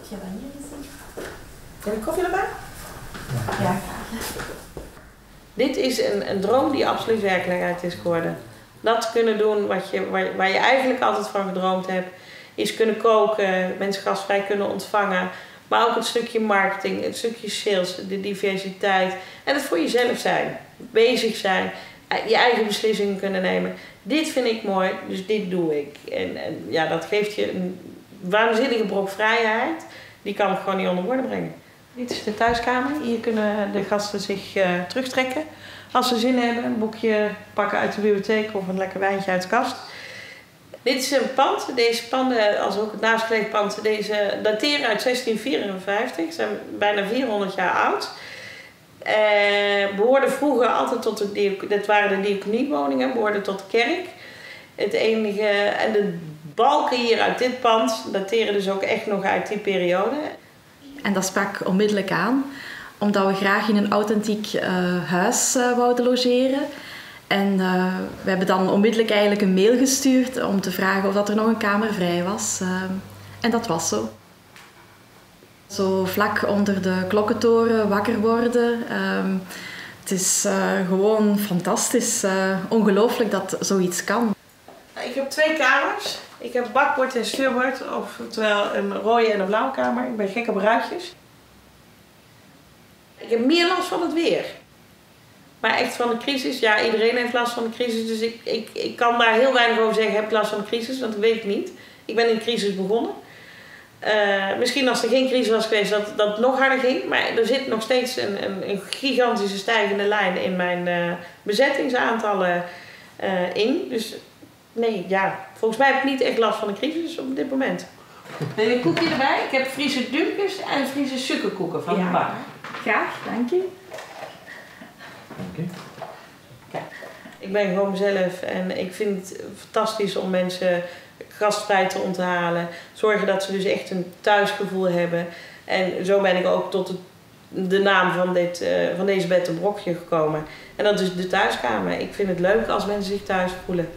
je dat hier eens zien? Heb je koffie erbij? Ja, graag. Dit is een droom die absoluut werkelijkheid is geworden. Dat kunnen doen waar je eigenlijk altijd van gedroomd hebt. Is kunnen koken, mensen gastvrij kunnen ontvangen. Maar ook het stukje marketing, het stukje sales, de diversiteit. En het voor jezelf zijn. Bezig zijn. Je eigen beslissingen kunnen nemen. Dit vind ik mooi, dus dit doe ik. En ja, dat geeft je een waanzinnige brok vrijheid. Die kan ik gewoon niet onder woorden brengen. Dit is de thuiskamer. Hier kunnen de gasten zich terugtrekken. Als ze zin hebben, een boekje pakken uit de bibliotheek of een lekker wijntje uit de kast. Dit is een pand. Deze panden, als ook het naastgelegen pand, deze dateren uit 1654. Zijn bijna 400 jaar oud. Behoorden vroeger altijd tot dat waren de diaconiewoningen, behoorden tot de kerk. Het enige, en de balken hier uit dit pand dateren dus ook echt nog uit die periode. En dat sprak onmiddellijk aan, omdat we graag in een authentiek huis wouden logeren. En we hebben dan onmiddellijk eigenlijk een mail gestuurd om te vragen of dat er nog een kamer vrij was. En dat was zo. Zo vlak onder de klokkentoren wakker worden. Het is gewoon fantastisch, ongelooflijk dat zoiets kan. Ik heb 2 kamers. Ik heb bakbord en stuurbord, oftewel een rode en een blauwe kamer. Ik ben gek op ruitjes. Ik heb meer last van het weer. Maar echt van de crisis, ja, iedereen heeft last van de crisis. Dus ik kan daar heel weinig over zeggen, heb ik last van de crisis? Want dat weet ik niet. Ik ben in de crisis begonnen. Misschien als er geen crisis was geweest dat het nog harder ging. Maar er zit nog steeds een gigantische stijgende lijn in mijn bezettingsaantallen in. Dus nee, ja, volgens mij heb ik niet echt last van de crisis op dit moment. Wil je een koekje erbij? Ik heb Friese dumpjes en Friese suikerkoeken van de bak. Graag, dank je. Kijk, ik ben gewoon mezelf en ik vind het fantastisch om mensen gastvrij te onthalen. Zorgen dat ze dus echt een thuisgevoel hebben. En zo ben ik ook tot de naam van deze bed en brokje gekomen. En dat is de thuiskamer. Ik vind het leuk als mensen zich thuis voelen.